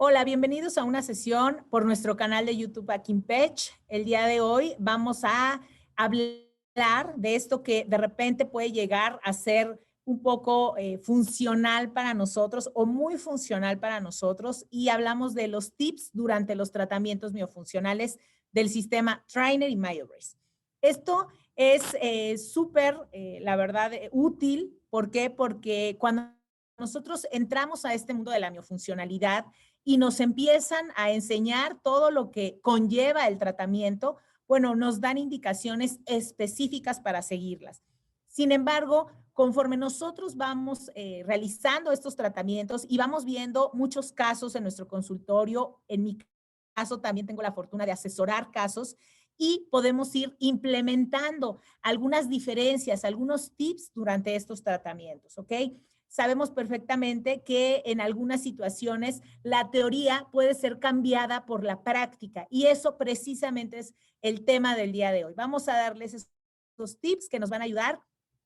Hola, bienvenidos a una sesión por nuestro canal de YouTube Akinpech. El día de hoy vamos a hablar de esto que de repente puede llegar a ser un poco funcional para nosotros o muy funcional para nosotros y hablamos de los tips durante los tratamientos miofuncionales del sistema Trainer y MyoBrace. Esto es súper, la verdad, útil. ¿Por qué? Porque cuando nosotros entramos a este mundo de la miofuncionalidad, y nos empiezan a enseñar todo lo que conlleva el tratamiento, bueno, nos dan indicaciones específicas para seguirlas. Sin embargo, conforme nosotros vamos realizando estos tratamientos y vamos viendo muchos casos en nuestro consultorio, en mi caso también tengo la fortuna de asesorar casos y podemos ir implementando algunas diferencias, algunos tips durante estos tratamientos, ¿ok? Sabemos perfectamente que en algunas situaciones la teoría puede ser cambiada por la práctica y eso precisamente es el tema del día de hoy. Vamos a darles estos tips que nos van a ayudar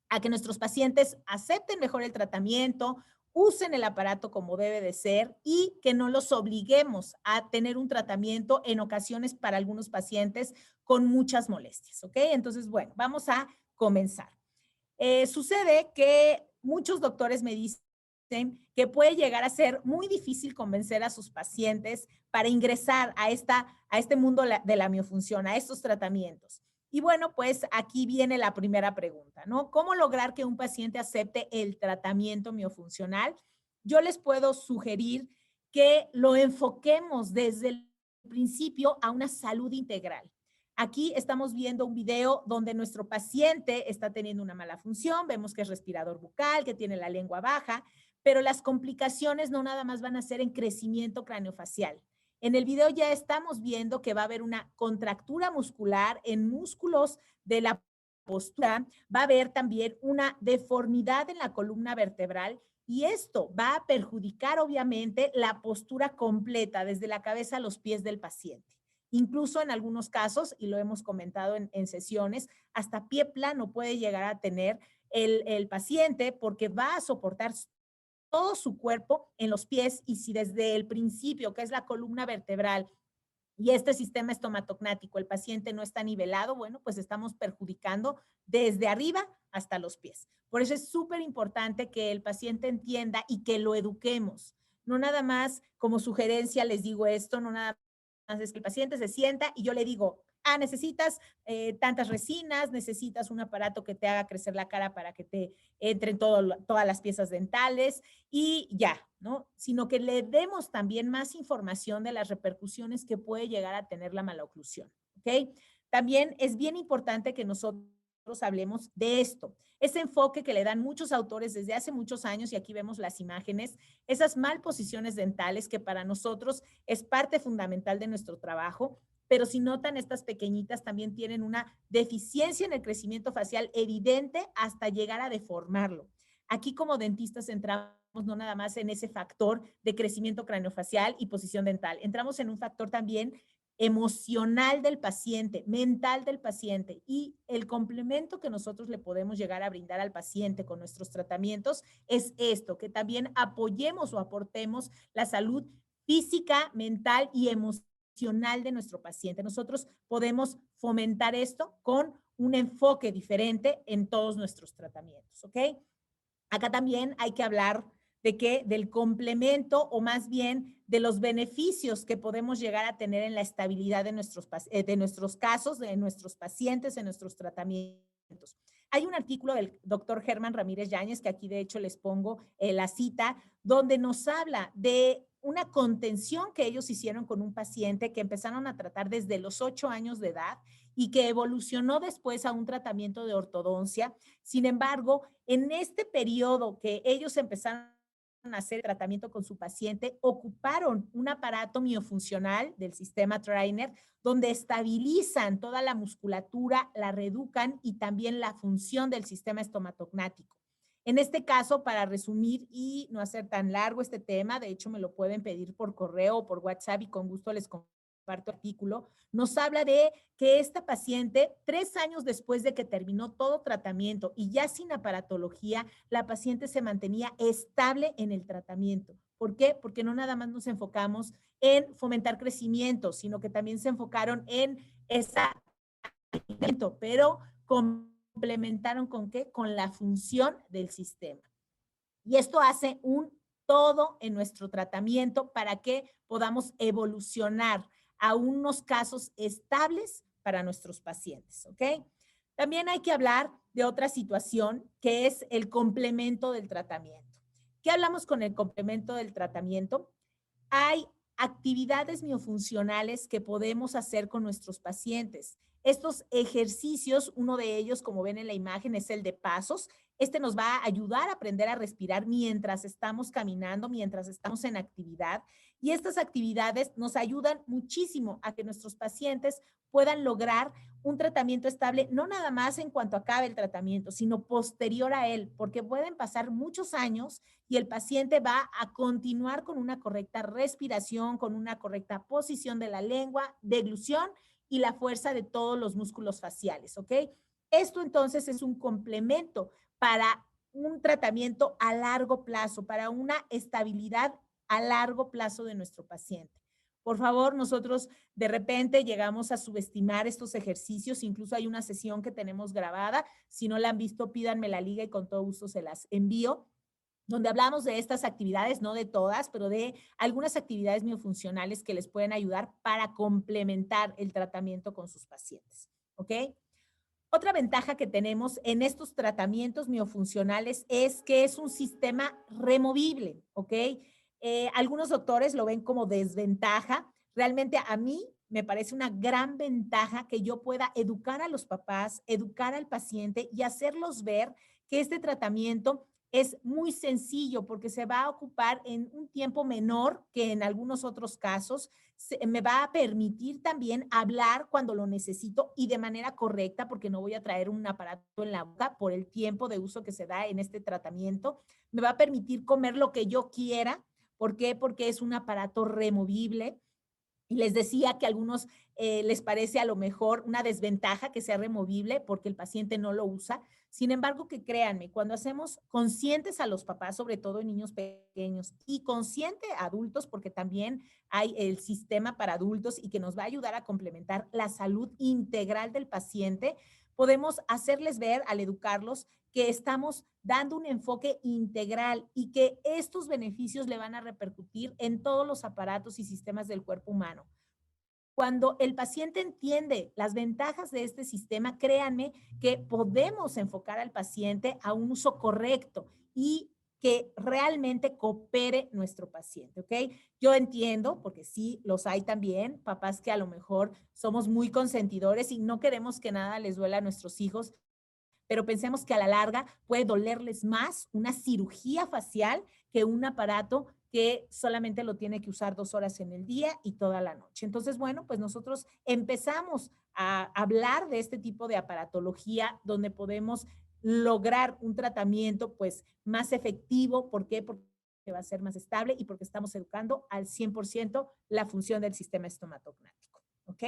a que nuestros pacientes acepten mejor el tratamiento, usen el aparato como debe de ser y que no los obliguemos a tener un tratamiento en ocasiones para algunos pacientes con muchas molestias, ¿ok? Entonces, bueno, vamos a comenzar. Sucede que muchos doctores me dicen que puede llegar a ser muy difícil convencer a sus pacientes para ingresar a este mundo de la miofunción, a estos tratamientos. Y bueno, pues aquí viene la primera pregunta, ¿no? ¿Cómo lograr que un paciente acepte el tratamiento miofuncional? Yo les puedo sugerir que lo enfoquemos desde el principio a una salud integral. Aquí estamos viendo un video donde nuestro paciente está teniendo una mala función, vemos que es respirador bucal, que tiene la lengua baja, pero las complicaciones no nada más van a ser en crecimiento craneofacial. En el video ya estamos viendo que va a haber una contractura muscular en músculos de la postura, va a haber también una deformidad en la columna vertebral y esto va a perjudicar obviamente la postura completa desde la cabeza a los pies del paciente. Incluso en algunos casos, y lo hemos comentado en sesiones, hasta pie plano puede llegar a tener el paciente porque va a soportar todo su cuerpo en los pies y si desde el principio, que es la columna vertebral y este sistema estomatognático, el paciente no está nivelado, bueno, pues estamos perjudicando desde arriba hasta los pies. Por eso es súper importante que el paciente entienda y que lo eduquemos. No nada más como sugerencia les digo esto, no nada más es que el paciente se sienta y yo le digo, necesitas tantas resinas, necesitas un aparato que te haga crecer la cara para que te entren todas las piezas dentales y ya, ¿no? Sino que le demos también más información de las repercusiones que puede llegar a tener la maloclusión, ¿ok? También es bien importante que nosotros hablemos de esto, ese enfoque que le dan muchos autores desde hace muchos años, y aquí vemos las imágenes, esas malposiciones dentales que para nosotros es parte fundamental de nuestro trabajo, pero si notan, estas pequeñitas también tienen una deficiencia en el crecimiento facial evidente hasta llegar a deformarlo. Aquí como dentistas entramos no nada más en ese factor de crecimiento craneofacial y posición dental, entramos en un factor también emocional del paciente, mental del paciente y el complemento que nosotros le podemos llegar a brindar al paciente con nuestros tratamientos es esto, que también apoyemos o aportemos la salud física, mental y emocional de nuestro paciente. Nosotros podemos fomentar esto con un enfoque diferente en todos nuestros tratamientos, ¿ok? Acá también hay que hablar de que del complemento o más bien de los beneficios que podemos llegar a tener en la estabilidad de nuestros casos, de nuestros pacientes, en nuestros tratamientos. Hay un artículo del doctor Germán Ramírez Yáñez, que aquí de hecho les pongo la cita, donde nos habla de una contención que ellos hicieron con un paciente que empezaron a tratar desde los 8 años de edad y que evolucionó después a un tratamiento de ortodoncia. Sin embargo, en este periodo que ellos empezaron a hacer tratamiento con su paciente, ocuparon un aparato miofuncional del sistema Trainer, donde estabilizan toda la musculatura, la reeducan y también la función del sistema estomatognático. En este caso, para resumir y no hacer tan largo este tema, de hecho me lo pueden pedir por correo o por WhatsApp y con gusto les comparto artículo, nos habla de que esta paciente, 3 años después de que terminó todo tratamiento y ya sin aparatología, la paciente se mantenía estable en el tratamiento. ¿Por qué? Porque no nada más nos enfocamos en fomentar crecimiento, sino que también se enfocaron en esa, pero complementaron ¿con qué? Con la función del sistema. Y esto hace un todo en nuestro tratamiento para que podamos evolucionar a unos casos estables para nuestros pacientes, ¿ok? También hay que hablar de otra situación que es el complemento del tratamiento. ¿Qué hablamos con el complemento del tratamiento? Hay actividades miofuncionales que podemos hacer con nuestros pacientes. Estos ejercicios, uno de ellos, como ven en la imagen, es el de pasos. Este nos va a ayudar a aprender a respirar mientras estamos caminando, mientras estamos en actividad. Y estas actividades nos ayudan muchísimo a que nuestros pacientes puedan lograr un tratamiento estable, no nada más en cuanto acabe el tratamiento, sino posterior a él, porque pueden pasar muchos años y el paciente va a continuar con una correcta respiración, con una correcta posición de la lengua, deglución y la fuerza de todos los músculos faciales, ¿ok? Esto entonces es un complemento para un tratamiento a largo plazo, para una estabilidad a largo plazo de nuestro paciente. Por favor, nosotros de repente llegamos a subestimar estos ejercicios, incluso hay una sesión que tenemos grabada, si no la han visto, pídanme la liga y con todo gusto se las envío, donde hablamos de estas actividades, no de todas, pero de algunas actividades miofuncionales que les pueden ayudar para complementar el tratamiento con sus pacientes, ¿ok? Otra ventaja que tenemos en estos tratamientos miofuncionales es que es un sistema removible, ¿ok? Algunos doctores lo ven como desventaja. Realmente a mí me parece una gran ventaja que yo pueda educar a los papás, educar al paciente y hacerlos ver que este tratamiento es muy sencillo porque se va a ocupar en un tiempo menor que en algunos otros casos. Me va a permitir también hablar cuando lo necesito y de manera correcta, porque no voy a traer un aparato en la boca por el tiempo de uso que se da en este tratamiento. Me va a permitir comer lo que yo quiera. ¿Por qué? Porque es un aparato removible. Y les decía que a algunos les parece a lo mejor una desventaja que sea removible porque el paciente no lo usa. Sin embargo, que créanme, cuando hacemos conscientes a los papás, sobre todo en niños pequeños, y consciente a adultos, porque también hay el sistema para adultos y que nos va a ayudar a complementar la salud integral del paciente, podemos hacerles ver al educarlos que estamos dando un enfoque integral y que estos beneficios le van a repercutir en todos los aparatos y sistemas del cuerpo humano. Cuando el paciente entiende las ventajas de este sistema, créanme que podemos enfocar al paciente a un uso correcto y que realmente coopere nuestro paciente, ¿ok? Yo entiendo, porque sí, los hay también, papás que a lo mejor somos muy consentidores y no queremos que nada les duela a nuestros hijos, pero pensemos que a la larga puede dolerles más una cirugía facial que un aparato que solamente lo tiene que usar 2 horas en el día y toda la noche. Entonces, bueno, pues nosotros empezamos a hablar de este tipo de aparatología donde podemos lograr un tratamiento pues más efectivo. ¿Por qué? Porque va a ser más estable y porque estamos educando al 100% la función del sistema estomatognático. ¿Ok?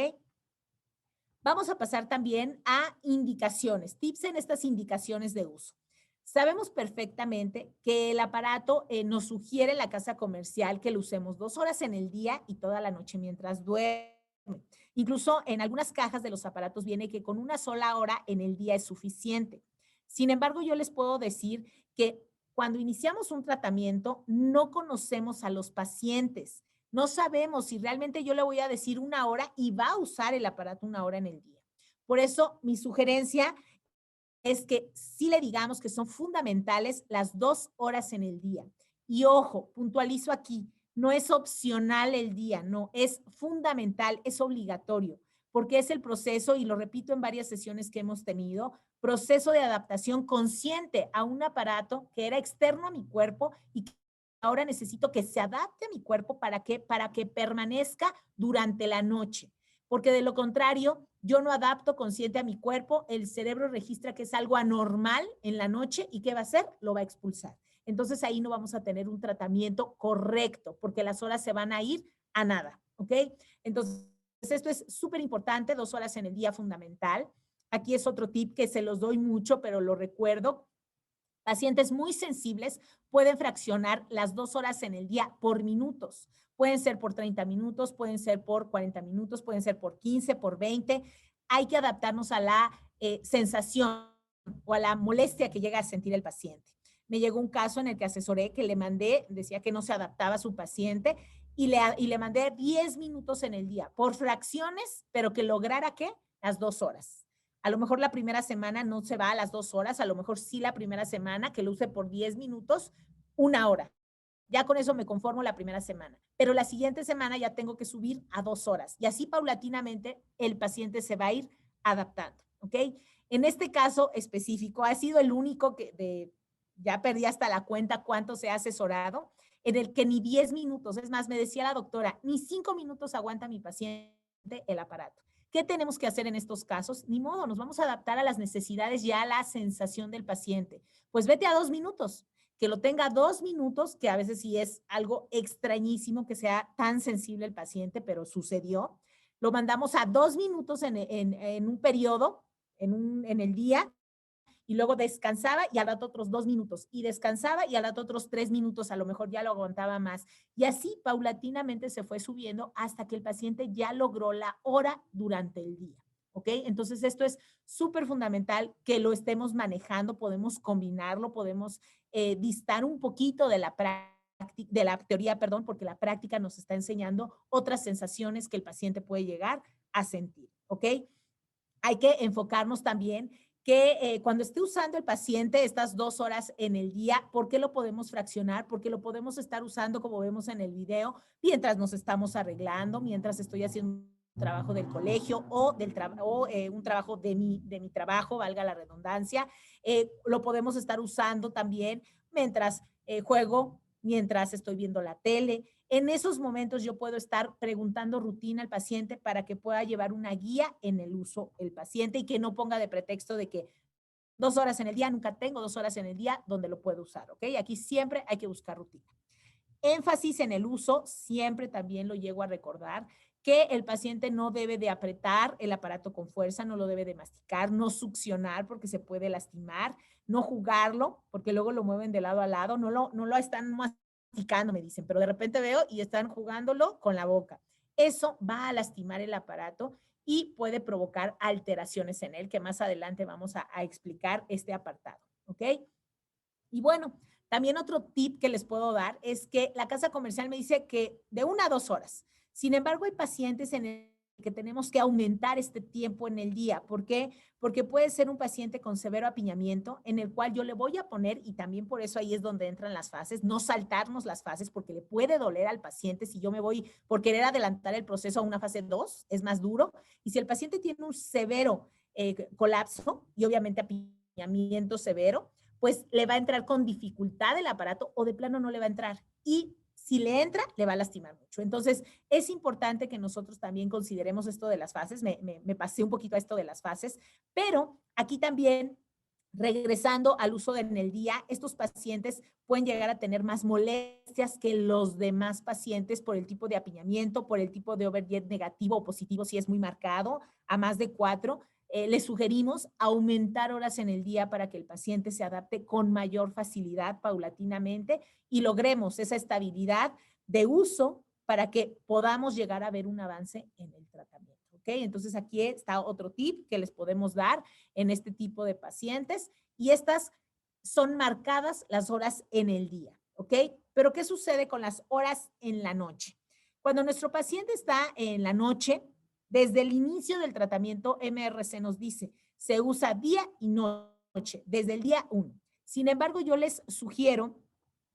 Vamos a pasar también a indicaciones, tips en estas indicaciones de uso. Sabemos perfectamente que el aparato nos sugiere la casa comercial que lo usemos 2 horas en el día y toda la noche mientras duerme. Incluso en algunas cajas de los aparatos viene que con una sola hora en el día es suficiente. Sin embargo, yo les puedo decir que cuando iniciamos un tratamiento no conocemos a los pacientes. No sabemos si realmente yo le voy a decir 1 hora y va a usar el aparato 1 hora en el día. Por eso, mi sugerencia es que sí le digamos que son fundamentales las 2 horas en el día. Y ojo, puntualizo aquí, no es opcional el día, no, es fundamental, es obligatorio, porque es el proceso, y lo repito en varias sesiones que hemos tenido, proceso de adaptación consciente a un aparato que era externo a mi cuerpo y que ahora necesito que se adapte a mi cuerpo para que permanezca durante la noche. Porque de lo contrario, yo no adapto consciente a mi cuerpo, el cerebro registra que es algo anormal en la noche y ¿qué va a hacer? Lo va a expulsar. Entonces ahí no vamos a tener un tratamiento correcto porque las horas se van a ir a nada, ¿ok? Entonces esto es súper importante, 2 horas en el día fundamental. Aquí es otro tip que se los doy mucho, pero lo recuerdo. Pacientes muy sensibles pueden fraccionar las 2 horas en el día por minutos. Pueden ser por 30 minutos, pueden ser por 40 minutos, pueden ser por 15, por 20. Hay que adaptarnos a la sensación o a la molestia que llega a sentir el paciente. Me llegó un caso en el que asesoré que le mandé, decía que no se adaptaba a su paciente y le mandé 10 minutos en el día por fracciones, pero que lograra, ¿qué? Las 2 horas. A lo mejor la primera semana no se va a las 2 horas, a lo mejor sí la primera semana que lo use por 10 minutos, 1 hora. Ya con eso me conformo la primera semana. Pero la siguiente semana ya tengo que subir a 2 horas. Y así paulatinamente el paciente se va a ir adaptando. ¿Ok? En este caso específico, ha sido el único ya perdí hasta la cuenta cuánto se ha asesorado, en el que ni 10 minutos, es más, me decía la doctora, ni 5 minutos aguanta mi paciente el aparato. ¿Qué tenemos que hacer en estos casos? Ni modo, nos vamos a adaptar a las necesidades y a la sensación del paciente. Pues vete a 2 minutos, que lo tenga 2 minutos, que a veces sí es algo extrañísimo que sea tan sensible el paciente, pero sucedió. Lo mandamos a 2 minutos en un periodo, en el día, y luego descansaba y al rato otros 2 minutos y descansaba y al rato otros 3 minutos, a lo mejor ya lo aguantaba más. Y así paulatinamente se fue subiendo hasta que el paciente ya logró la hora durante el día. ¿Ok? Entonces esto es súper fundamental que lo estemos manejando, podemos combinarlo, podemos distar un poquito de la teoría, perdón, porque la práctica nos está enseñando otras sensaciones que el paciente puede llegar a sentir. ¿Ok? Hay que enfocarnos también que cuando esté usando el paciente estas 2 horas en el día, ¿por qué lo podemos fraccionar? Porque lo podemos estar usando, como vemos en el video, mientras nos estamos arreglando, mientras estoy haciendo un trabajo del colegio o, un trabajo de mi trabajo, valga la redundancia. Lo podemos estar usando también mientras juego, mientras estoy viendo la tele. En esos momentos yo puedo estar preguntando rutina al paciente para que pueda llevar una guía en el uso el paciente y que no ponga de pretexto de que 2 horas en el día, nunca tengo 2 horas en el día donde lo puedo usar, ¿ok? Aquí siempre hay que buscar rutina. Énfasis en el uso, siempre también lo llego a recordar, que el paciente no debe de apretar el aparato con fuerza, no lo debe de masticar, no succionar porque se puede lastimar, no jugarlo porque luego lo mueven de lado a lado, no lo están masticando, me dicen, pero de repente veo y están jugándolo con la boca. Eso va a lastimar el aparato y puede provocar alteraciones en él, que más adelante vamos a explicar este apartado, ¿ok? Y bueno, también otro tip que les puedo dar es que la casa comercial me dice que de 1 a 2 horas. Sin embargo, hay pacientes en el que tenemos que aumentar este tiempo en el día. ¿Por qué? Porque puede ser un paciente con severo apiñamiento en el cual yo le voy a poner, y también por eso ahí es donde entran las fases, no saltarnos las fases porque le puede doler al paciente si yo me voy por querer adelantar el proceso a una fase 2, es más duro. Y si el paciente tiene un severo colapso y obviamente apiñamiento severo, pues le va a entrar con dificultad el aparato o de plano no le va a entrar. Y si le entra, le va a lastimar mucho. Entonces, es importante que nosotros también consideremos esto de las fases. Me pasé un poquito a esto de las fases, pero aquí también, regresando al uso en el día, estos pacientes pueden llegar a tener más molestias que los demás pacientes por el tipo de apiñamiento, por el tipo de overjet negativo o positivo, si es muy marcado, a más de 4. Les sugerimos aumentar horas en el día para que el paciente se adapte con mayor facilidad paulatinamente y logremos esa estabilidad de uso para que podamos llegar a ver un avance en el tratamiento. ¿Ok? Entonces aquí está otro tip que les podemos dar en este tipo de pacientes y estas son marcadas las horas en el día. ¿Ok? Pero ¿qué sucede con las horas en la noche? Cuando nuestro paciente está en la noche, desde el inicio del tratamiento, MRC nos dice, se usa día y noche, desde el día 1. Sin embargo, yo les sugiero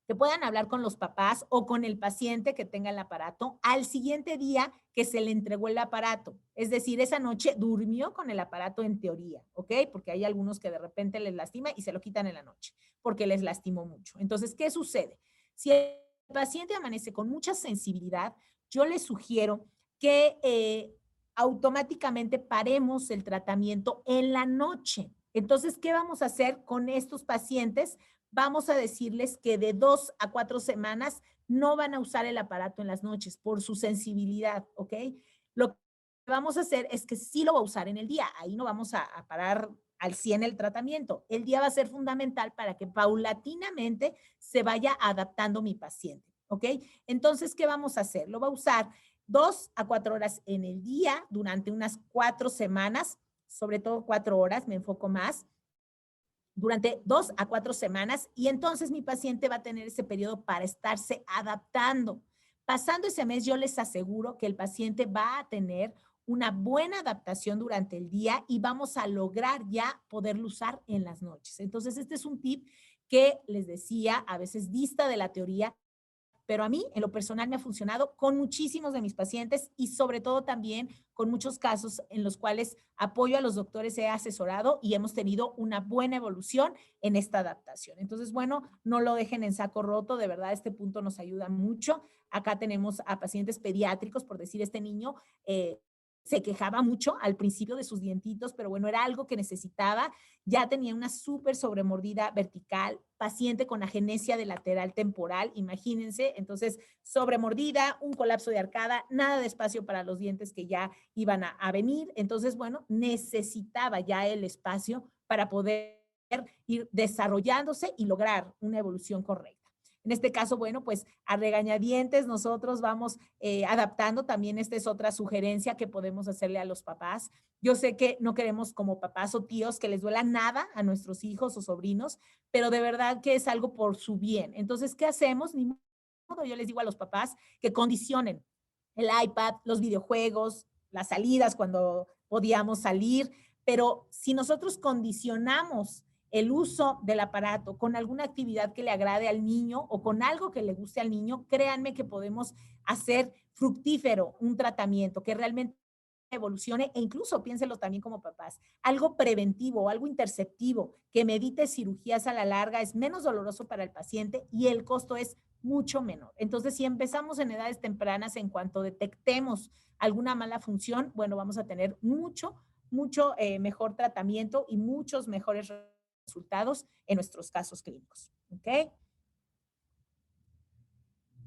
que puedan hablar con los papás o con el paciente que tenga el aparato al siguiente día que se le entregó el aparato. Es decir, esa noche durmió con el aparato en teoría, ¿ok? Porque hay algunos que de repente les lastima y se lo quitan en la noche porque les lastimó mucho. Entonces, ¿qué sucede? Si el paciente amanece con mucha sensibilidad, yo les sugiero que automáticamente paremos el tratamiento en la noche. Entonces, ¿qué vamos a hacer con estos pacientes? Vamos a decirles que de 2 a 4 semanas no van a usar el aparato en las noches por su sensibilidad, ¿ok? Lo que vamos a hacer es que sí lo va a usar en el día. Ahí no vamos a parar al 100 el tratamiento. El día va a ser fundamental para que paulatinamente se vaya adaptando mi paciente, ¿ok? Entonces, ¿qué vamos a hacer? Lo va a usar 2 a 4 horas en el día durante unas 4 semanas, sobre todo 4 horas, me enfoco más, durante 2 a 4 semanas y entonces mi paciente va a tener ese periodo para estarse adaptando. Pasando ese mes, yo les aseguro que el paciente va a tener una buena adaptación durante el día y vamos a lograr ya poderlo usar en las noches. Entonces, este es un tip que les decía, a veces dista de la teoría, pero a mí en lo personal me ha funcionado con muchísimos de mis pacientes y sobre todo también con muchos casos en los cuales apoyo a los doctores, he asesorado y hemos tenido una buena evolución en esta adaptación. Entonces, bueno, no lo dejen en saco roto, de verdad este punto nos ayuda mucho. Acá tenemos a pacientes pediátricos, por decir, este niño se quejaba mucho al principio de sus dientitos, pero bueno, era algo que necesitaba. Ya tenía una súper sobremordida vertical, paciente con agenesia de lateral temporal, imagínense. Entonces, sobremordida, un colapso de arcada, nada de espacio para los dientes que ya iban a venir. Entonces, bueno, necesitaba ya el espacio para poder ir desarrollándose y lograr una evolución correcta. En este caso, bueno, pues a regañadientes nosotros vamos adaptando. También esta es otra sugerencia que podemos hacerle a los papás. Yo sé que no queremos como papás o tíos que les duela nada a nuestros hijos o sobrinos, pero de verdad que es algo por su bien. Entonces, ¿qué hacemos? Ni modo, yo les digo a los papás que condicionen el iPad, los videojuegos, las salidas cuando podíamos salir, pero si nosotros condicionamos el uso del aparato con alguna actividad que le agrade al niño o con algo que le guste al niño, créanme que podemos hacer fructífero un tratamiento que realmente evolucione e incluso piénselo también como papás, algo preventivo, algo interceptivo, que me evite cirugías a la larga, es menos doloroso para el paciente y el costo es mucho menor. Entonces, si empezamos en edades tempranas, en cuanto detectemos alguna mala función, bueno, vamos a tener mucho mejor tratamiento y muchos mejores resultados en nuestros casos clínicos. ¿Ok?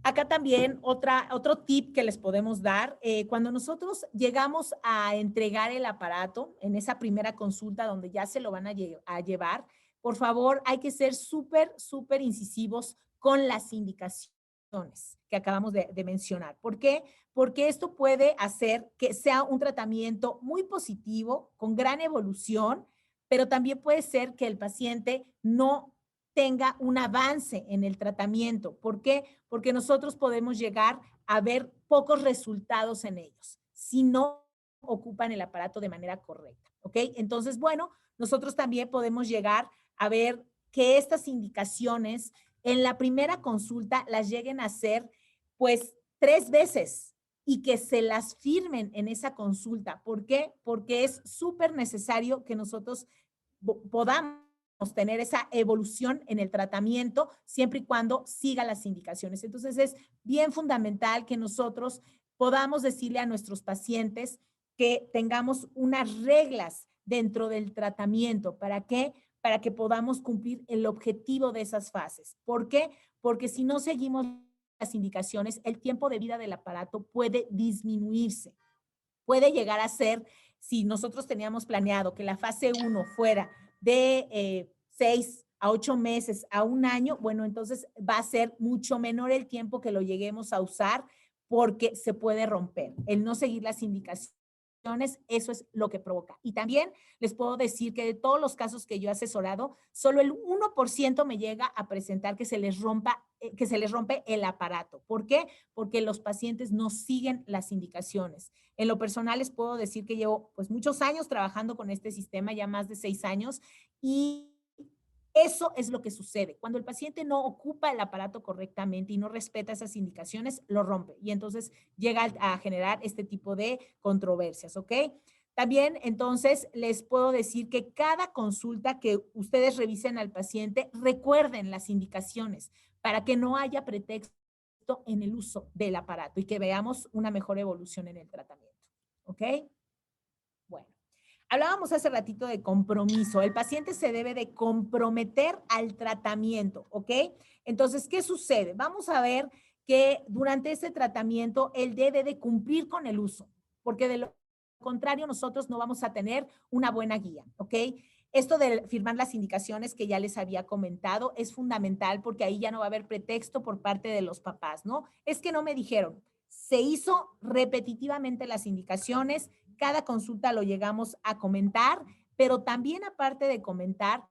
Acá también otro tip que les podemos dar, cuando nosotros llegamos a entregar el aparato en esa primera consulta donde ya se lo van a llevar, por favor, hay que ser súper incisivos con las indicaciones que acabamos de mencionar. ¿Por qué? Porque esto puede hacer que sea un tratamiento muy positivo, con gran evolución, pero también puede ser que el paciente no tenga un avance en el tratamiento. ¿Por qué? Porque nosotros podemos llegar a ver pocos resultados en ellos si no ocupan el aparato de manera correcta. ¿Ok? Entonces, bueno, nosotros también podemos llegar a ver que estas indicaciones en la primera consulta las lleguen a hacer pues 3 veces y que se las firmen en esa consulta. ¿Por qué? Porque es súper necesario que nosotros podamos tener esa evolución en el tratamiento siempre y cuando siga las indicaciones. Entonces es bien fundamental que nosotros podamos decirle a nuestros pacientes que tengamos unas reglas dentro del tratamiento. ¿Para qué? Para que podamos cumplir el objetivo de esas fases. ¿Por qué? Porque si no seguimos las indicaciones, el tiempo de vida del aparato puede disminuirse. Puede llegar a ser, si nosotros teníamos planeado que la fase 1 fuera de 6 a 8 meses a un año, bueno, entonces va a ser mucho menor el tiempo que lo lleguemos a usar porque se puede romper. El no seguir las indicaciones, eso es lo que provoca. Y también les puedo decir que de todos los casos que yo he asesorado, solo el 1% me llega a presentar que se les rompe el aparato. ¿Por qué? Porque los pacientes no siguen las indicaciones. En lo personal les puedo decir que llevo pues muchos años trabajando con este sistema, ya más de 6 años, y eso es lo que sucede. Cuando el paciente no ocupa el aparato correctamente y no respeta esas indicaciones, lo rompe y entonces llega a generar este tipo de controversias, ¿ok? También, entonces, les puedo decir que cada consulta que ustedes revisen al paciente, recuerden las indicaciones para que no haya pretexto en el uso del aparato y que veamos una mejor evolución en el tratamiento, ¿ok? Bueno. Hablábamos hace ratito de compromiso. El paciente se debe de comprometer al tratamiento, ¿ok? Entonces, ¿qué sucede? Vamos a ver que durante ese tratamiento él debe de cumplir con el uso, porque de lo contrario nosotros no vamos a tener una buena guía, ¿ok? Esto de firmar las indicaciones que ya les había comentado es fundamental porque ahí ya no va a haber pretexto por parte de los papás, ¿no? Es que no me dijeron. Se hizo repetitivamente las indicaciones, cada consulta lo llegamos a comentar, pero también aparte de comentar,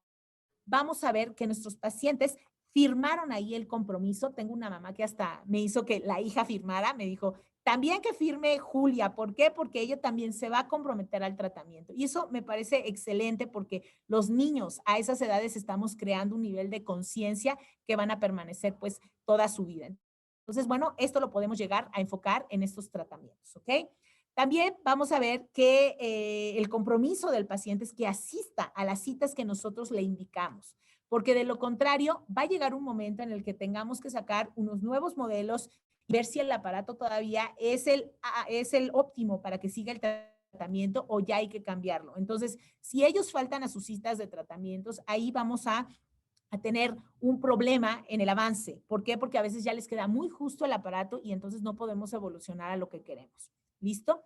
vamos a ver que nuestros pacientes firmaron ahí el compromiso. Tengo una mamá que hasta me hizo que la hija firmara, me dijo, también que firme Julia. ¿Por qué? Porque ella también se va a comprometer al tratamiento. Y eso me parece excelente porque los niños a esas edades estamos creando un nivel de conciencia que van a permanecer pues toda su vida. Entonces, bueno, esto lo podemos llegar a enfocar en estos tratamientos, ¿ok? También vamos a ver que el compromiso del paciente es que asista a las citas que nosotros le indicamos, porque de lo contrario va a llegar un momento en el que tengamos que sacar unos nuevos modelos y ver si el aparato todavía es el óptimo para que siga el tratamiento o ya hay que cambiarlo. Entonces, si ellos faltan a sus citas de tratamientos, ahí vamos a tener un problema en el avance. ¿Por qué? Porque a veces ya les queda muy justo el aparato y entonces no podemos evolucionar a lo que queremos. ¿Listo?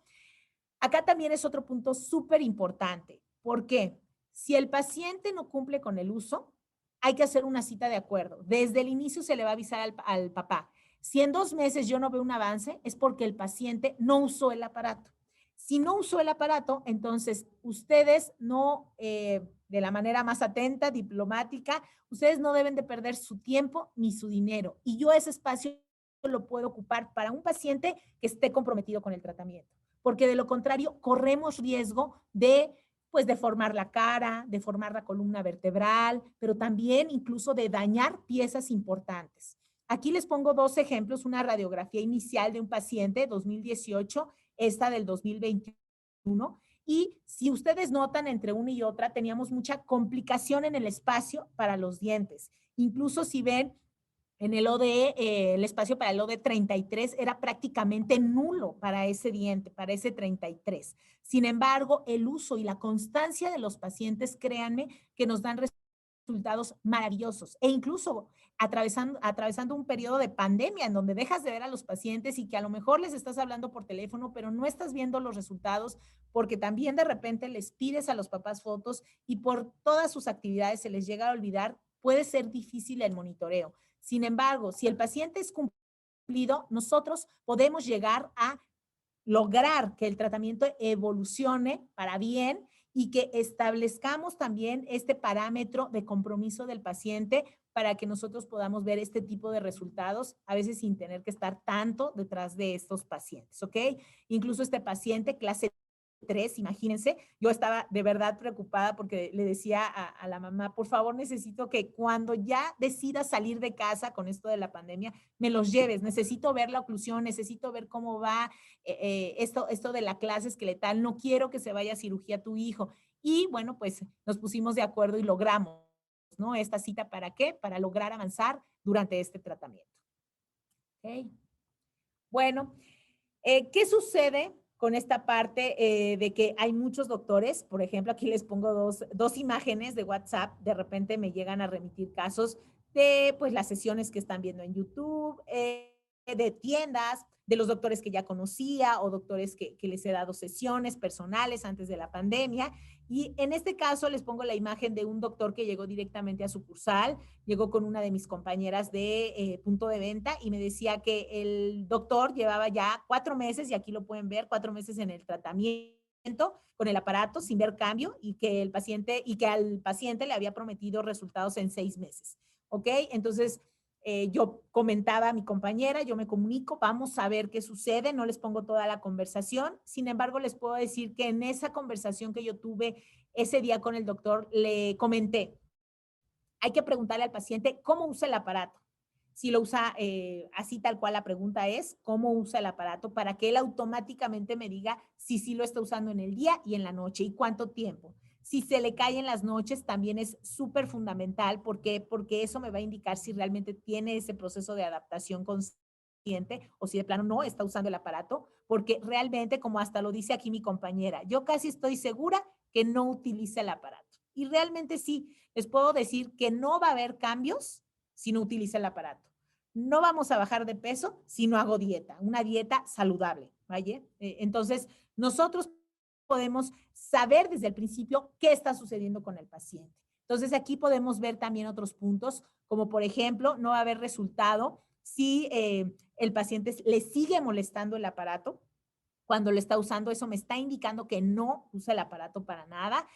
Acá también es otro punto súper importante. ¿Por qué? Si el paciente no cumple con el uso, hay que hacer una cita de acuerdo. Desde el inicio se le va a avisar al papá. Si en 2 meses yo no veo un avance, es porque el paciente no usó el aparato. Si no usó el aparato, entonces ustedes no, de la manera más atenta, diplomática, ustedes no deben de perder su tiempo ni su dinero. Y yo ese espacio lo puedo ocupar para un paciente que esté comprometido con el tratamiento. Porque de lo contrario, corremos riesgo de pues deformar la cara, deformar la columna vertebral, pero también incluso de dañar piezas importantes. Aquí les pongo 2 ejemplos, una radiografía inicial de un paciente 2018, esta del 2021, y si ustedes notan entre una y otra, teníamos mucha complicación en el espacio para los dientes. Incluso si ven en el ODE, el espacio para el ODE 33 era prácticamente nulo para ese diente, para ese 33. Sin embargo, el uso y la constancia de los pacientes, créanme, que nos dan resultados maravillosos. E incluso atravesando un periodo de pandemia en donde dejas de ver a los pacientes y que a lo mejor les estás hablando por teléfono, pero no estás viendo los resultados porque también de repente les pides a los papás fotos y por todas sus actividades se les llega a olvidar, puede ser difícil el monitoreo. Sin embargo, si el paciente es cumplido, nosotros podemos llegar a lograr que el tratamiento evolucione para bien y que establezcamos también este parámetro de compromiso del paciente para que nosotros podamos ver este tipo de resultados, a veces sin tener que estar tanto detrás de estos pacientes, ¿ok? Incluso este paciente, clase 3, imagínense, yo estaba de verdad preocupada porque le decía a la mamá, por favor, necesito que cuando ya decidas salir de casa con esto de la pandemia, me los lleves, necesito ver la oclusión, necesito ver cómo va esto de la clase esqueletal, no quiero que se vaya a cirugía tu hijo. Y bueno, pues nos pusimos de acuerdo y logramos, ¿no? Esta cita, ¿para qué? Para lograr avanzar durante este tratamiento. ¿Okay? Bueno, ¿qué sucede con esta parte de que hay muchos doctores? Por ejemplo, aquí les pongo dos imágenes de WhatsApp. De repente me llegan a remitir casos de pues las sesiones que están viendo en YouTube, de tiendas, de los doctores que ya conocía o doctores que les he dado sesiones personales antes de la pandemia. Y en este caso les pongo la imagen de un doctor que llegó directamente a sucursal, llegó con una de mis compañeras de punto de venta y me decía que el doctor llevaba ya 4 meses, y aquí lo pueden ver, 4 meses en el tratamiento con el aparato sin ver cambio y que al paciente le había prometido resultados en 6 meses. ¿Ok? Entonces, yo comentaba a mi compañera, yo me comunico, vamos a ver qué sucede, no les pongo toda la conversación, sin embargo les puedo decir que en esa conversación que yo tuve ese día con el doctor, le comenté, hay que preguntarle al paciente cómo usa el aparato. Si lo usa así tal cual la pregunta es, ¿cómo usa el aparato? Para que él automáticamente me diga si sí lo está usando en el día y en la noche y cuánto tiempo. Si se le cae en las noches, también es súper fundamental. ¿Por qué? Porque eso me va a indicar si realmente tiene ese proceso de adaptación consciente o si de plano no está usando el aparato. Porque realmente, como hasta lo dice aquí mi compañera, yo casi estoy segura que no utiliza el aparato. Y realmente sí, les puedo decir que no va a haber cambios si no utiliza el aparato. No vamos a bajar de peso si no hago dieta, una dieta saludable, ¿vale? Entonces, nosotros podemos saber desde el principio qué está sucediendo con el paciente. Entonces, aquí podemos ver también otros puntos, como por ejemplo, no va a haber resultado si el paciente le sigue molestando el aparato. Cuando lo está usando, eso me está indicando que no usa el aparato para nada.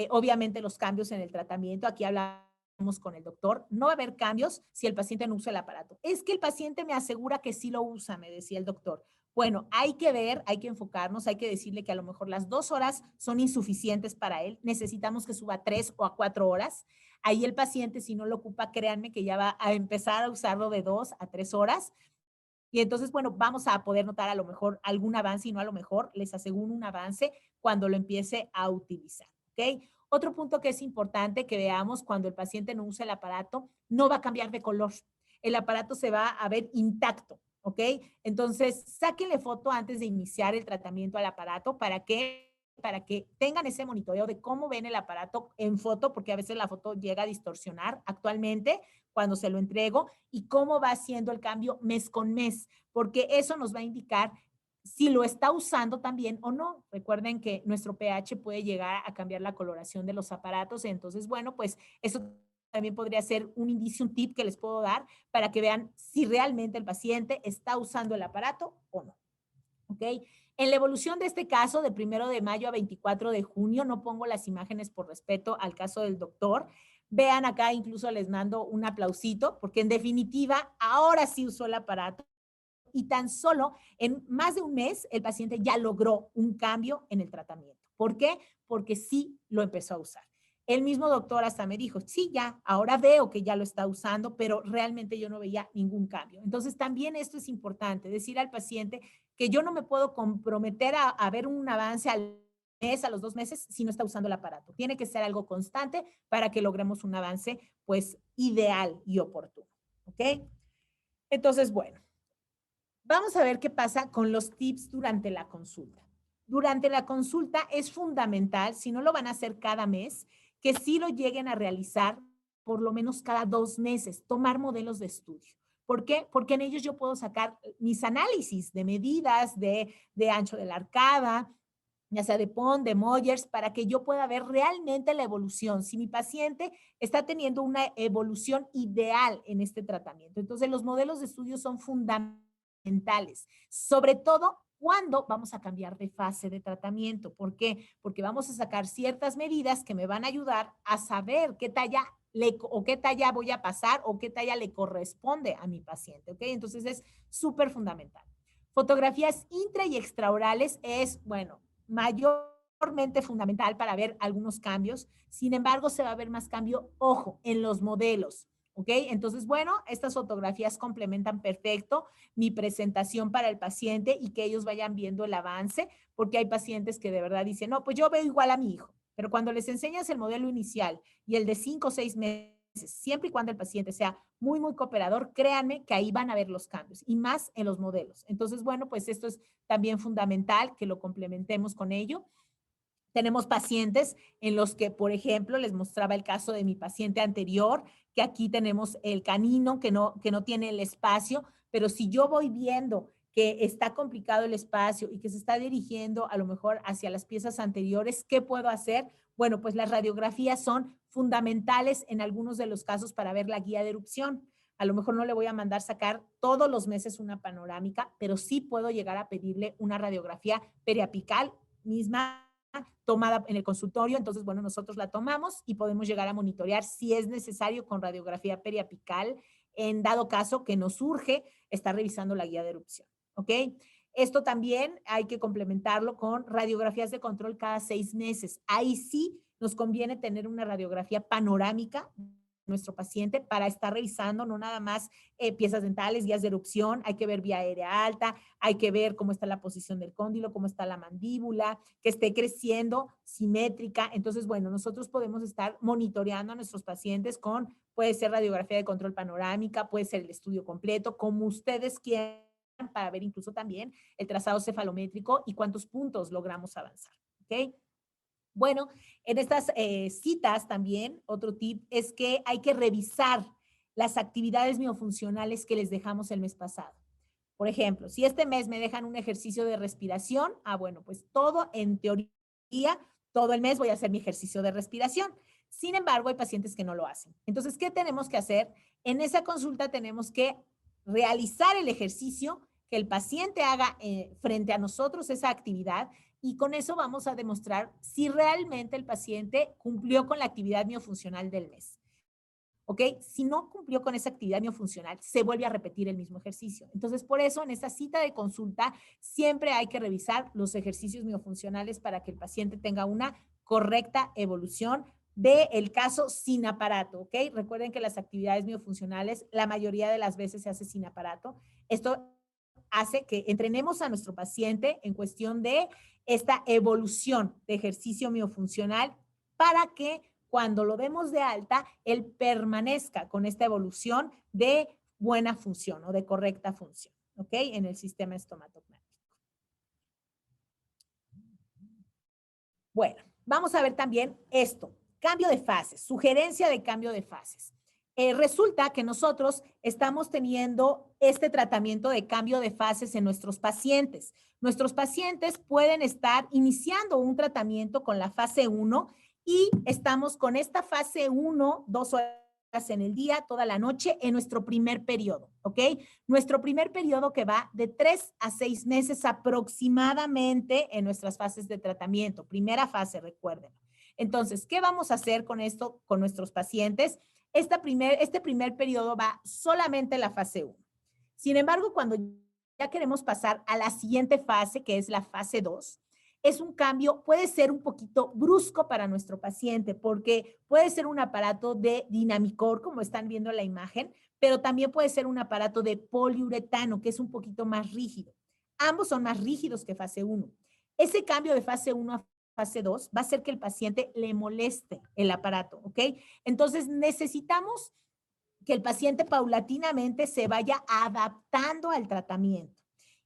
Obviamente los cambios en el tratamiento, aquí hablamos con el doctor, no va a haber cambios si el paciente no usa el aparato. Es que el paciente me asegura que sí lo usa, me decía el doctor. Bueno, hay que ver, hay que enfocarnos, hay que decirle que a lo mejor las 2 horas son insuficientes para él, necesitamos que suba a 3 o a 4 horas. Ahí el paciente, si no lo ocupa, créanme que ya va a empezar a usarlo de 2 a 3 horas. Y entonces, bueno, vamos a poder notar a lo mejor algún avance y no a lo mejor, les aseguro un avance cuando lo empiece a utilizar, ¿ok? Otro punto que es importante que veamos cuando el paciente no usa el aparato, no va a cambiar de color. El aparato se va a ver intacto, ¿ok? Entonces, sáquenle foto antes de iniciar el tratamiento al aparato para que tengan ese monitoreo de cómo ven el aparato en foto, porque a veces la foto llega a distorsionar actualmente cuando se lo entrego, y cómo va haciendo el cambio mes con mes, porque eso nos va a indicar si lo está usando también o no. Recuerden que nuestro pH puede llegar a cambiar la coloración de los aparatos, entonces, bueno, pues eso también podría ser un indicio, un tip que les puedo dar para que vean si realmente el paciente está usando el aparato o no. ¿Ok? En la evolución de este caso, de 1 de mayo a 24 de junio, no pongo las imágenes por respeto al caso del doctor. Vean acá, incluso les mando un aplausito, porque en definitiva, ahora sí usó el aparato y tan solo en más de un mes el paciente ya logró un cambio en el tratamiento. ¿Por qué? Porque sí lo empezó a usar. El mismo doctor hasta me dijo, sí, ya, ahora veo que ya lo está usando, pero realmente yo no veía ningún cambio. Entonces, también esto es importante, decir al paciente que yo no me puedo comprometer a ver un avance al mes, a los 2 meses, si no está usando el aparato. Tiene que ser algo constante para que logremos un avance, pues, ideal y oportuno. ¿Ok? Entonces, bueno, vamos a ver qué pasa con los tips durante la consulta. Durante la consulta es fundamental, si no lo van a hacer cada mes, que sí lo lleguen a realizar por lo menos cada 2 meses, tomar modelos de estudio. ¿Por qué? Porque en ellos yo puedo sacar mis análisis de medidas, de ancho de la arcada, ya sea de Pond, de Moyers, para que yo pueda ver realmente la evolución, si mi paciente está teniendo una evolución ideal en este tratamiento. Entonces, los modelos de estudio son fundamentales, sobre todo cuando vamos a cambiar de fase de tratamiento. ¿Por qué? Porque vamos a sacar ciertas medidas que me van a ayudar a saber qué talla o qué talla voy a pasar o qué talla le corresponde a mi paciente, ¿ok? Entonces es súper fundamental. Fotografías intra y extraorales es, bueno, mayormente fundamental para ver algunos cambios. Sin embargo, se va a ver más cambio, ojo, en los modelos. ¿Ok? Entonces, bueno, estas fotografías complementan perfecto mi presentación para el paciente y que ellos vayan viendo el avance, porque hay pacientes que de verdad dicen, no, pues yo veo igual a mi hijo, pero cuando les enseñas el modelo inicial y el de 5 o 6 meses, siempre y cuando el paciente sea muy, muy cooperador, créanme que ahí van a ver los cambios y más en los modelos. Entonces, bueno, pues esto es también fundamental que lo complementemos con ello. Tenemos pacientes en los que, por ejemplo, les mostraba el caso de mi paciente anterior, que aquí tenemos el canino que no tiene el espacio, pero si yo voy viendo que está complicado el espacio y que se está dirigiendo a lo mejor hacia las piezas anteriores, ¿qué puedo hacer? Bueno, pues las radiografías son fundamentales en algunos de los casos para ver la guía de erupción. A lo mejor no le voy a mandar sacar todos los meses una panorámica, pero sí puedo llegar a pedirle una radiografía periapical misma tomada en el consultorio, entonces, bueno, nosotros la tomamos y podemos llegar a monitorear si es necesario con radiografía periapical, en dado caso que nos urge estar revisando la guía de erupción, ¿ok? Esto también hay que complementarlo con radiografías de control cada 6 meses. Ahí sí nos conviene tener una radiografía panorámica nuestro paciente para estar revisando no nada más piezas dentales, guías de erupción, hay que ver vía aérea alta, hay que ver cómo está la posición del cóndilo, cómo está la mandíbula, que esté creciendo simétrica. Entonces, bueno, nosotros podemos estar monitoreando a nuestros pacientes con, puede ser radiografía de control panorámica, puede ser el estudio completo, como ustedes quieran, para ver incluso también el trazado cefalométrico y cuántos puntos logramos avanzar. ¿Ok? Bueno, en estas citas también, otro tip es que hay que revisar las actividades miofuncionales que les dejamos el mes pasado. Por ejemplo, si este mes me dejan un ejercicio de respiración, bueno, pues todo en teoría día, todo el mes voy a hacer mi ejercicio de respiración. Sin embargo, hay pacientes que no lo hacen. Entonces, ¿qué tenemos que hacer? En esa consulta tenemos que realizar el ejercicio, que el paciente haga frente a nosotros esa actividad, y con eso vamos a demostrar si realmente el paciente cumplió con la actividad miofuncional del mes. ¿Ok? Si no cumplió con esa actividad miofuncional, se vuelve a repetir el mismo ejercicio. Entonces, por eso en esa cita de consulta siempre hay que revisar los ejercicios miofuncionales para que el paciente tenga una correcta evolución del caso sin aparato, ¿ok? Recuerden que las actividades miofuncionales la mayoría de las veces se hace sin aparato. Esto hace que entrenemos a nuestro paciente en cuestión de esta evolución de ejercicio miofuncional para que cuando lo demos de alta, él permanezca con esta evolución de buena función o de correcta función, ¿ok? En el sistema estomatognático. Bueno, vamos a ver también esto, cambio de fases, sugerencia de cambio de fases. Resulta que nosotros estamos teniendo este tratamiento de cambio de fases en nuestros pacientes. Nuestros pacientes pueden estar iniciando un tratamiento con la fase 1 y estamos con esta fase 1, 2 horas en el día, toda la noche, en nuestro primer periodo, ¿ok? Nuestro primer periodo que va de 3 a 6 meses aproximadamente en nuestras fases de tratamiento. Primera fase, recuerden. Entonces, ¿qué vamos a hacer con esto, con nuestros pacientes? Este primer periodo va solamente en la fase 1. Sin embargo, cuando ya queremos pasar a la siguiente fase, que es la fase 2, es un cambio, puede ser un poquito brusco para nuestro paciente, porque puede ser un aparato de Dinamicor, como están viendo en la imagen, pero también puede ser un aparato de poliuretano, que es un poquito más rígido. Ambos son más rígidos que fase 1. Ese cambio de fase 1 a fase 2 va a hacer que el paciente le moleste el aparato, ¿ok? Entonces necesitamos que el paciente paulatinamente se vaya adaptando al tratamiento.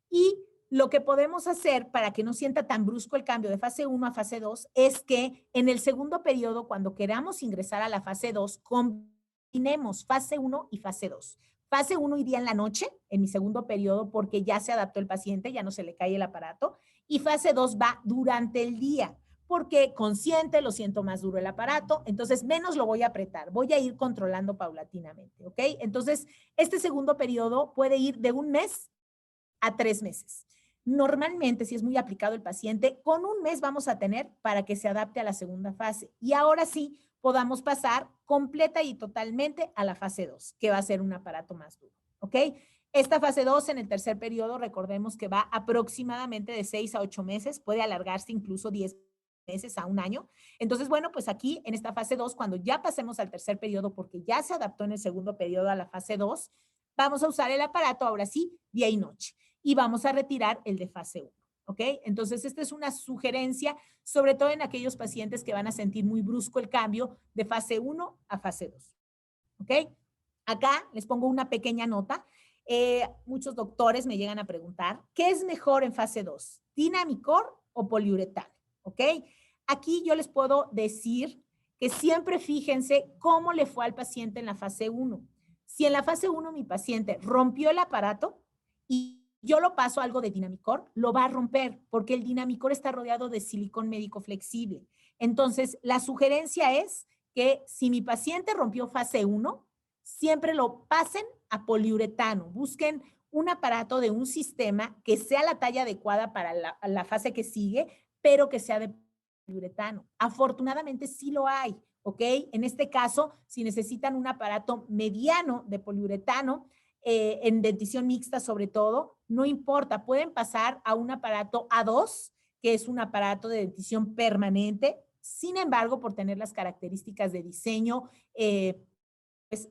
Y lo que podemos hacer para que no sienta tan brusco el cambio de fase 1 a fase 2 es que en el segundo periodo, cuando queramos ingresar a la fase 2, combinemos fase 1 y fase 2. Fase 1 iría en la noche, en mi segundo periodo, porque ya se adaptó el paciente, ya no se le cae el aparato. Y fase 2 va durante el día, porque consciente, lo siento más duro el aparato, entonces menos lo voy a apretar, voy a ir controlando paulatinamente, ¿ok? Entonces, este segundo periodo puede ir de 1 mes a 3 meses. Normalmente, si es muy aplicado el paciente, con 1 mes vamos a tener para que se adapte a la segunda fase. Y ahora sí, podamos pasar completa y totalmente a la fase 2, que va a ser un aparato más duro, ¿ok? Esta fase 2 en el tercer periodo, recordemos que va aproximadamente de 6 a 8 meses, puede alargarse incluso 10 meses a 1 año. Entonces, bueno, pues aquí en esta fase 2, cuando ya pasemos al tercer periodo, porque ya se adaptó en el segundo periodo a la fase 2, vamos a usar el aparato ahora sí, día y noche. Y vamos a retirar el de fase 1, ¿ok? Entonces, esta es una sugerencia, sobre todo en aquellos pacientes que van a sentir muy brusco el cambio de fase 1 a fase 2, ¿ok? Acá les pongo una pequeña nota. Muchos doctores me llegan a preguntar, ¿qué es mejor en fase 2? ¿Dinamicor o poliuretano? ¿Ok? Aquí yo les puedo decir que siempre fíjense cómo le fue al paciente en la fase 1. Si en la fase 1 mi paciente rompió el aparato y yo lo paso algo de Dinamicor, lo va a romper porque el Dinamicor está rodeado de silicón médico flexible. Entonces, la sugerencia es que si mi paciente rompió fase 1, siempre lo pasen a poliuretano. Busquen un aparato de un sistema que sea la talla adecuada para la fase que sigue, pero que sea de poliuretano. Afortunadamente sí lo hay, ¿ok? En este caso, si necesitan un aparato mediano de poliuretano, en dentición mixta sobre todo, no importa, pueden pasar a un aparato A2, que es un aparato de dentición permanente. Sin embargo, por tener las características de diseño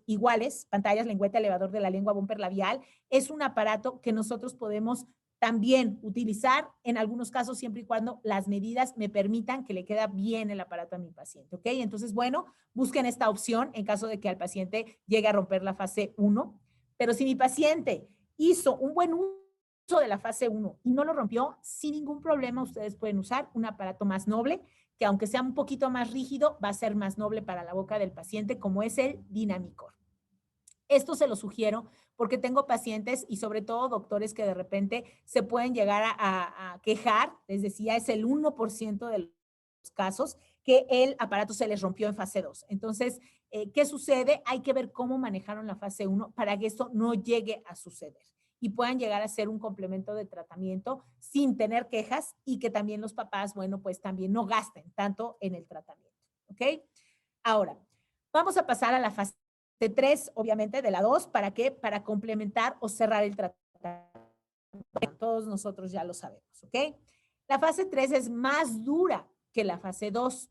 iguales, pantallas, lengüeta, elevador de la lengua, bumper labial, es un aparato que nosotros podemos también utilizar en algunos casos siempre y cuando las medidas me permitan que le quede bien el aparato a mi paciente, ¿ok? Entonces, bueno, busquen esta opción en caso de que al paciente llegue a romper la fase 1, pero si mi paciente hizo un buen uso de la fase 1 y no lo rompió, sin ningún problema ustedes pueden usar un aparato más noble, que aunque sea un poquito más rígido, va a ser más noble para la boca del paciente, como es el Dinamicor. Esto se lo sugiero porque tengo pacientes y sobre todo doctores que de repente se pueden llegar a quejar, les decía, es el 1% de casos que el aparato se les rompió en fase 2. Entonces, ¿qué sucede? Hay que ver cómo manejaron la fase 1 para que esto no llegue a suceder y puedan llegar a ser un complemento de tratamiento sin tener quejas y que también los papás, bueno, pues también no gasten tanto en el tratamiento, ¿ok? Ahora, vamos a pasar a la fase 3, obviamente, de la 2, ¿para qué? Para complementar o cerrar el tratamiento. Todos nosotros ya lo sabemos, ¿ok? La fase 3 es más dura que la fase 2.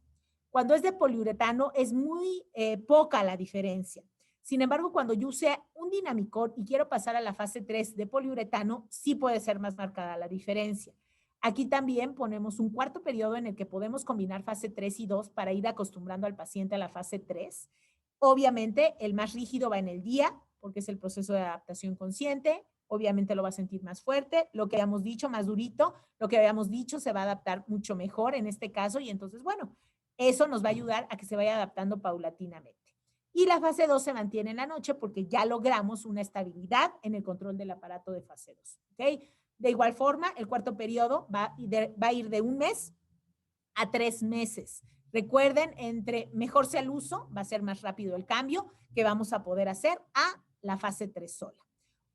Cuando es de poliuretano es muy poca la diferencia. Sin embargo, cuando yo use un dinamicón y quiero pasar a la fase 3 de poliuretano, sí puede ser más marcada la diferencia. Aquí también ponemos un cuarto periodo en el que podemos combinar fase 3 y 2 para ir acostumbrando al paciente a la fase 3. Obviamente, el más rígido va en el día, porque es el proceso de adaptación consciente. Obviamente lo va a sentir más fuerte. Lo que habíamos dicho, más durito, lo que habíamos dicho se va a adaptar mucho mejor en este caso. Y entonces, bueno, eso nos va a ayudar a que se vaya adaptando paulatinamente. Y la fase 2 se mantiene en la noche porque ya logramos una estabilidad en el control del aparato de fase 2. ¿Okay? De igual forma, el cuarto periodo va a ir de 1 mes a 3 meses. Recuerden, entre mejor sea el uso, va a ser más rápido el cambio que vamos a poder hacer a la fase 3 sola.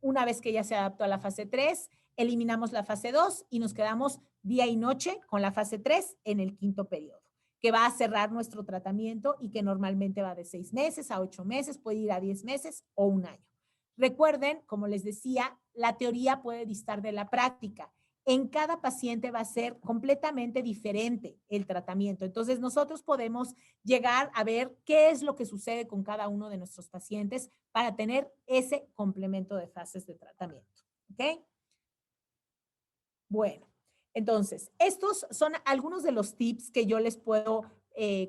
Una vez que ya se adaptó a la fase 3, eliminamos la fase 2 y nos quedamos día y noche con la fase 3 en el quinto periodo, que va a cerrar nuestro tratamiento y que normalmente va de 6 meses a 8 meses, puede ir a 10 meses o 1 año. Recuerden, como les decía, la teoría puede distar de la práctica. En cada paciente va a ser completamente diferente el tratamiento. Entonces, nosotros podemos llegar a ver qué es lo que sucede con cada uno de nuestros pacientes para tener ese complemento de fases de tratamiento. ¿Ok? Bueno, entonces, estos son algunos de los tips que yo les puedo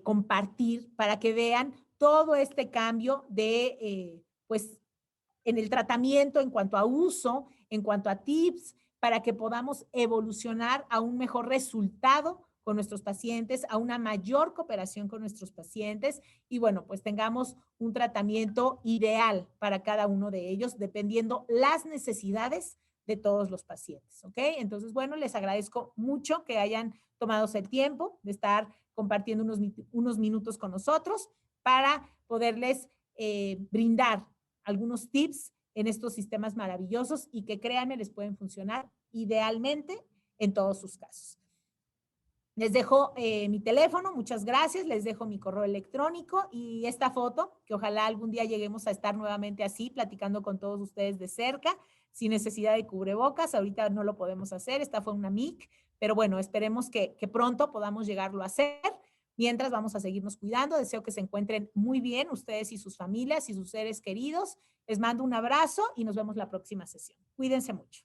compartir para que vean todo este cambio de, pues, en el tratamiento, en cuanto a uso, en cuanto a tips, para que podamos evolucionar a un mejor resultado con nuestros pacientes, a una mayor cooperación con nuestros pacientes y bueno, pues tengamos un tratamiento ideal para cada uno de ellos, dependiendo las necesidades de todos los pacientes, ¿ok? Entonces, bueno, les agradezco mucho que hayan tomado el tiempo de estar compartiendo unos minutos con nosotros para poderles brindar algunos tips en estos sistemas maravillosos y que créanme, les pueden funcionar idealmente en todos sus casos. Les dejo mi teléfono, muchas gracias, les dejo mi correo electrónico y esta foto, que ojalá algún día lleguemos a estar nuevamente así, platicando con todos ustedes de cerca, sin necesidad de cubrebocas. Ahorita no lo podemos hacer, esta fue una MIC, pero bueno, esperemos que pronto podamos llegarlo a hacer. Mientras vamos a seguirnos cuidando, deseo que se encuentren muy bien ustedes y sus familias y sus seres queridos. Les mando un abrazo y nos vemos la próxima sesión. Cuídense mucho.